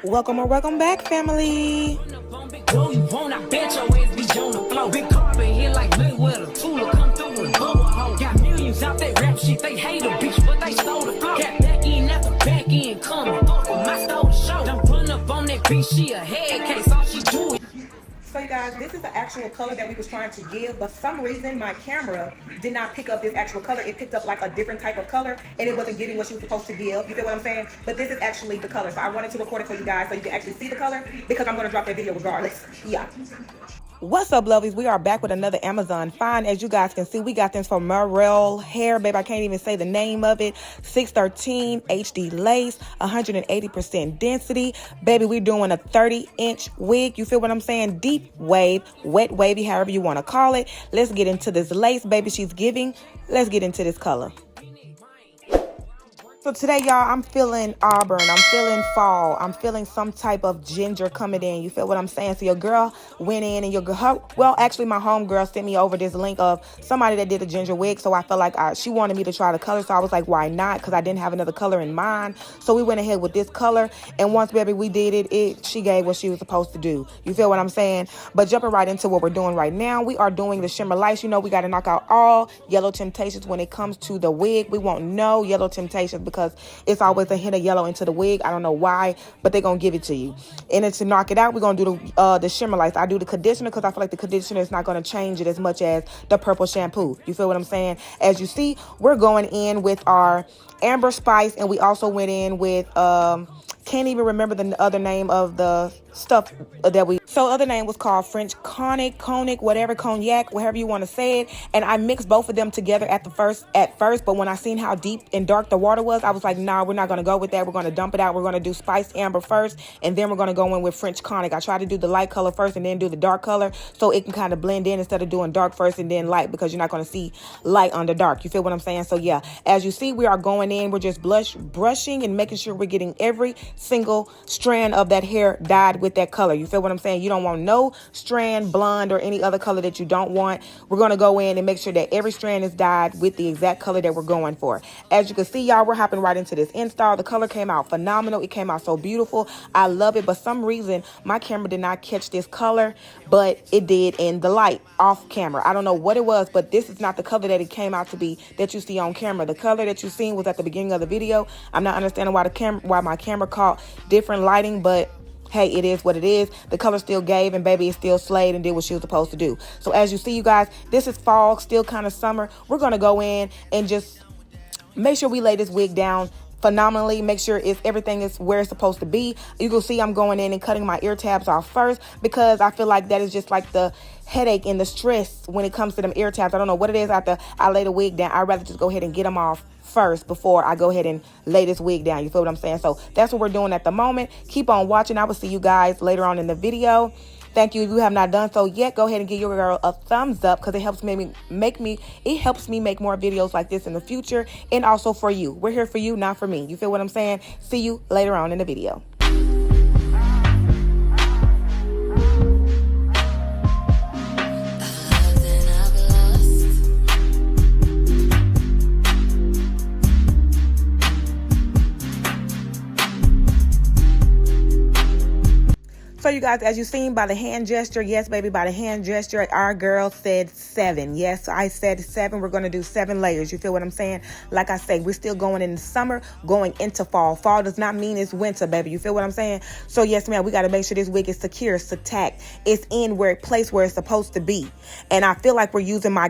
Welcome or welcome back, family. Got millions out there rap shit, they hate a bitch, but they stole the flow. Got back in at the back end, coming. Fuck with my stole the show. Don't run up on that bitch, she a head case, all she do is. So you guys, this is the actual color that we was trying to give, but for some reason my camera did not pick up this actual color. It picked up like a different type of color, and it wasn't giving what she was supposed to give. You feel what I'm saying? But this is actually the color. So I wanted to record it for you guys so you can actually see the color, because I'm going to drop that video regardless. Yeah. What's up, lovies? We are back with another Amazon find. As you guys can see, we got this from Morel Hair, babe. I can't even say the name of it. 613 HD lace, 180% density. Baby, we're doing a 30-inch wig. You feel what I'm saying? Deep wave, wet wavy, however you want to call it. Let's get into this lace, baby. She's giving. Let's get into this color. So today, y'all, I'm feeling auburn. I'm feeling fall. I'm feeling some type of ginger coming in. You feel what I'm saying? So your girl went in and well, actually, my homegirl sent me over this link of somebody that did a ginger wig. So I felt like she wanted me to try the color. So I was like, why not? Because I didn't have another color in mind. So we went ahead with this color. And once, baby, we did it, she gave what she was supposed to do. You feel what I'm saying? But jumping right into what we're doing right now, we are doing the shimmer lights. You know, we got to knock out all yellow temptations when it comes to the wig. We want no yellow temptations, because it's always a hint of yellow into the wig. I don't know why, but they're going to give it to you. And to knock it out, we're going to do the shimmer lights. I do the conditioner because I feel like the conditioner is not going to change it as much as the purple shampoo. You feel what I'm saying? As you see, we're going in with our amber spice, and we also went in with can't even remember the other name of the stuff that other name was called French cognac, whatever, cognac, whatever you want to say it. And I mixed both of them together at first, but when I seen how deep and dark the water was, I was like, nah, we're not going to go with that. We're going to dump it out. We're going to do spiced amber first, and then we're going to go in with French cognac. I try to do the light color first and then do the dark color, so it can kind of blend in instead of doing dark first and then light, because you're not going to see light under dark. You feel what I'm saying? So yeah, as you see, we are going in. We're just brushing and making sure we're getting every single strand of that hair dyed with that color. You feel what I'm saying? You don't want no strand blonde or any other color that you don't want. We're going to go in and make sure that every strand is dyed with the exact color that we're going for. As you can see, y'all, we're hopping right into this install. The color came out phenomenal. It came out so beautiful. I love it. But some reason my camera did not catch this color, but it did in the light off camera. I don't know what it was, but this is not the color that it came out to be that you see on camera. The color that you seen was at the beginning of the video. I'm not understanding why my camera caught different lighting, but hey, it is what it is. The color still gave, and baby, it still slayed and did what she was supposed to do. So as you see, you guys, this is fall, still kind of summer. We're going to go in and just make sure we lay this wig down phenomenally. Make sure everything is where it's supposed to be. You can see I'm going in and cutting my ear tabs off first, because I feel like that is just like the headache and the stress when it comes to them ear tabs. I don't know what it is after I lay the wig down. I'd rather just go ahead and get them off first before I go ahead and lay this wig down. You feel what I'm saying? So that's what we're doing at the moment. Keep on watching. I will see you guys later on in the video. Thank you. If you have not done so yet, go ahead and give your girl a thumbs up, because it helps me make more videos like this in the future, and also for you. We're here for you, not for me. You feel what I'm saying? See you later on in the video. So you guys, as you've seen by the hand gesture, yes, baby, by the hand gesture, our girl said 7. Yes, I said 7. We're going to do 7 layers. You feel what I'm saying? Like I say, we're still going in the summer, going into fall. Fall does not mean it's winter, baby. You feel what I'm saying? So yes, ma'am, we got to make sure this wig is secure, it's tacked, it's in place where it's supposed to be. And I feel like we're using my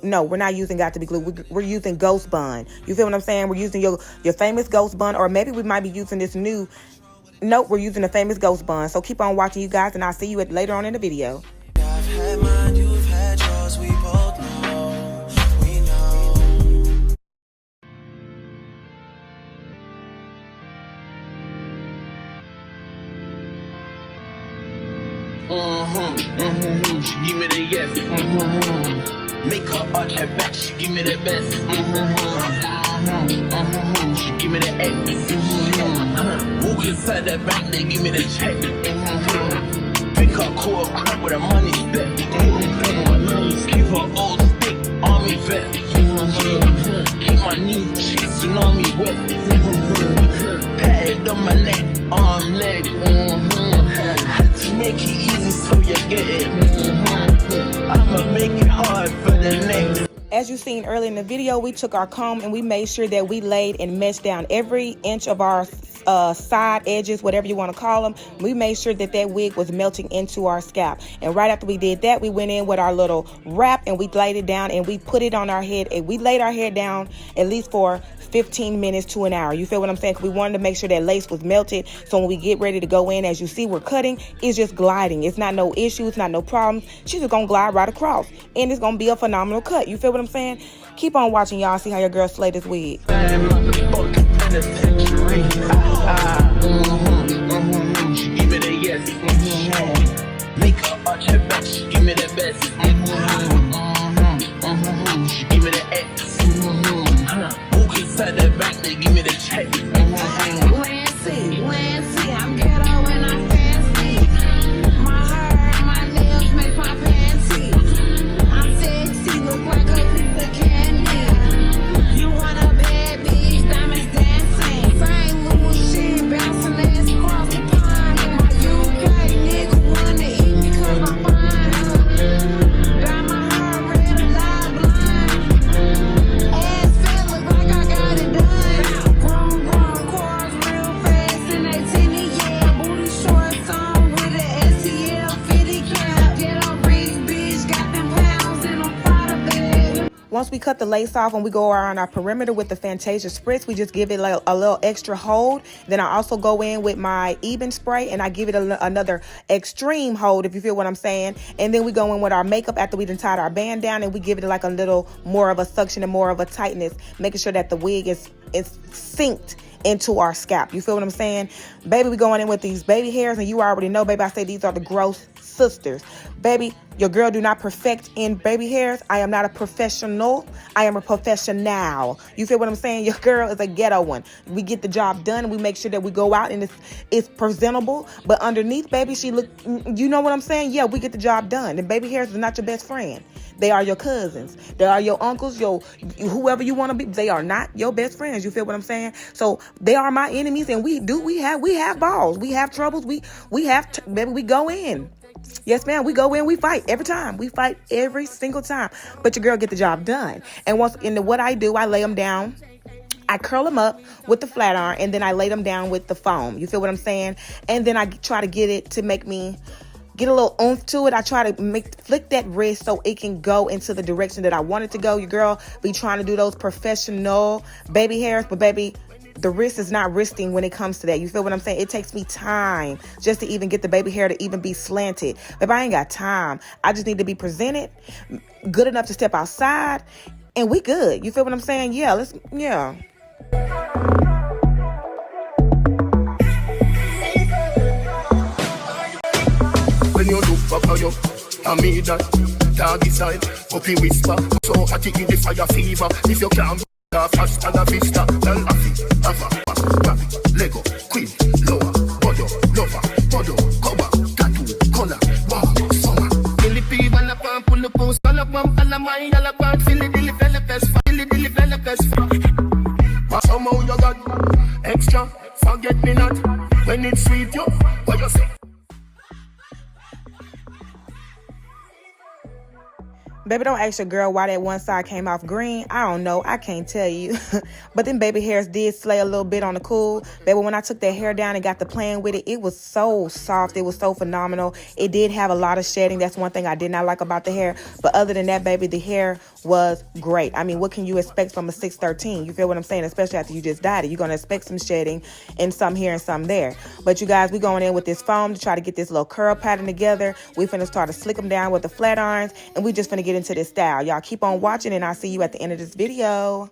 no, we're not using got to be glue. We're using Ghost Bun. You feel what I'm saying? We're using your famous Ghost Bun, or maybe we might be using this new. Nope, we're using the famous Ghost Bun. So keep on watching, you guys, and I'll see you later on in the video. I've had mine, you've had yours, we both know, we know. She give me the yes. Make her arch her back, she give me the best. She give me the X. Walk inside that bank, they give me the check. Pick her cool crap with her money spent. Keep her old stick, army vet. Keep my new cheeks, tsunami wet. Pat it Gold on my neck, arm, leg, Had to make it easy so you get it, I'ma make it hard for the next. As you seen earlier in the video, we took our comb and we made sure that we laid and meshed down every inch of our side edges, whatever you want to call them. We made sure that that wig was melting into our scalp. And right after we did that, we went in with our little wrap and we laid it down and we put it on our head. And we laid our hair down at least for 15 minutes to an hour. You feel what I'm saying? 'Cause we wanted to make sure that lace was melted. So when we get ready to go in, as you see, we're cutting. It's just gliding. It's not no issue. It's not no problem. She's just gonna glide right across, and it's gonna be a phenomenal cut. You feel what I'm saying? Keep on watching, y'all. See how your girl slay this wig. Give me the yes, make her arch her back, give me the best, give me the X, walk inside the back, they give me the check. Lancy, I'm ghetto and I'm fancy. My hair and my nails make my fancy. I'm sexy, look like a piece of candy. You want a bad bitch, diamonds dancing. St. Louis shit, bouncing ass across the pond. In my UK, nigga wanna eat me 'cause I'm fine. Got my hair red and eye blind. Ass fat, look like I got it done. Grown cars real fast and they tinny, yeah. Booty shorts on with a STL 50 cap. Get on Reese, bitch, got them pounds and I'm proud of it. Once we cut the lace off and we go around our perimeter with the Fantasia spritz, we just give it like a little extra hold. Then I also go in with my Eben spray and I give it another extreme hold, if you feel what I'm saying. And then we go in with our makeup after we done tied our band down and we give it like a little more of a suction and more of a tightness, making sure that the wig is synced into our scalp. You feel what I'm saying? Baby, we going in with these baby hairs, and you already know, baby, I say these are the gross sisters. Baby, your girl do not perfect in baby hairs. I am not a professional. I am a professional. You feel what I'm saying? Your girl is a ghetto one. We get the job done. We make sure that we go out and it's presentable. But underneath, baby, she look, you know what I'm saying? Yeah, we get the job done. And baby hairs is not your best friend. They are your cousins. They are your uncles, your whoever you want to be. They are not your best friends. You feel what I'm saying? So they are my enemies, and we have balls. We have troubles. Baby, we go in. Yes, ma'am. We go in. We fight every time. We fight every single time. But your girl get the job done. And what I do, I lay them down. I curl them up with the flat iron, and then I lay them down with the foam. You feel what I'm saying? And then I try to get it to make me get a little oomph to it. I try to flick that wrist so it can go into the direction that I want it to go. Your girl be trying to do those professional baby hairs, but baby, the wrist is not wristing when it comes to that. You feel what I'm saying? It takes me time just to even get the baby hair to even be slanted. Baby, I ain't got time. I just need to be presented good enough to step outside, and we good. You feel what I'm saying? Yeah, yeah. When you look up at you, I mean that doggy side, puppy whisper. So hot in the fire fever. If you can't hasta la vista, tell Afi, Ava, Babi, Lego, Queen, Loa, Bodo, Lover, Bodo, Coba, Tattoo, Color, Wow, Summer. Dilly P, Van Upon, Pull the Post, All of them, Alamai, Alapart, Philly, Dilly, Developers, but somehow you got extra, forget me not. When it's sweet, you, what you say? Baby, don't ask your girl why that one side came off green. I don't know. I can't tell you. But then baby hairs did slay a little bit on the cool. Baby, when I took that hair down and got to playing with it, it was so soft. It was so phenomenal. It did have a lot of shedding. That's one thing I did not like about the hair. But other than that, baby, the hair was great. I mean, what can you expect from a 613? You feel what I'm saying? Especially after you just dyed it. You're going to expect some shedding and some here and some there. But you guys, we going in with this foam to try to get this little curl pattern together. We finna start to slick them down with the flat irons. And we just finna get into this style. Y'all keep on watching, and I'll see you at the end of this video.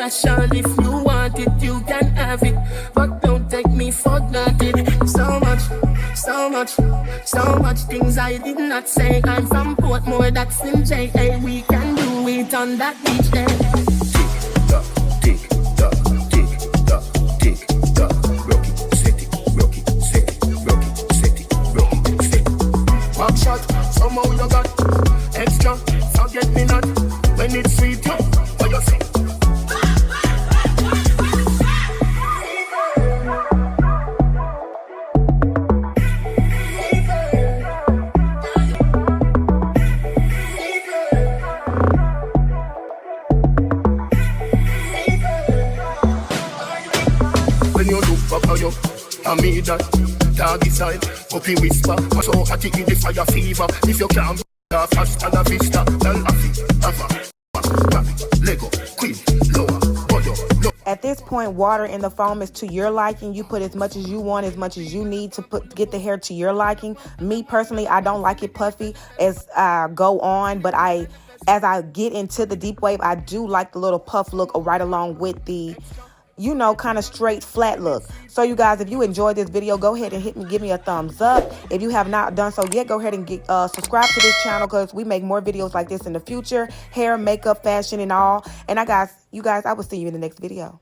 fashion. If you want it, you can have it, but don't take me for granted. So much, so much, so much things I did not say. I'm from Portmore, that's in JA. We can do it on that beach there. Tick tock, tick tock, tick tock, tick tock. Rock it, set it, rock it, set it, rock it, set it, rock it, set it. Back shot, somehow you got extra. Forget me not when it's sweet. Yo, what you say? When you look up on you, I mean that doggy side, puppy whisper. I'm so hot in the fire fever. If you can't fast and a vista, tell Afi, Ava, Lego, Queen, Lower, Bodo, Low. At this point, water in the foam is to your liking. You put as much as you want, as much as you need to get the hair to your liking. Me personally, I don't like it puffy as I go on, but as I get into the deep wave, I do like the little puff look right along with the, you know, kind of straight flat look. So you guys, if you enjoyed this video, go ahead and give me a thumbs up. If you have not done so yet, go ahead and subscribe to this channel, because we make more videos like this in the future, hair, makeup, fashion, and all. And you guys, I will see you in the next video.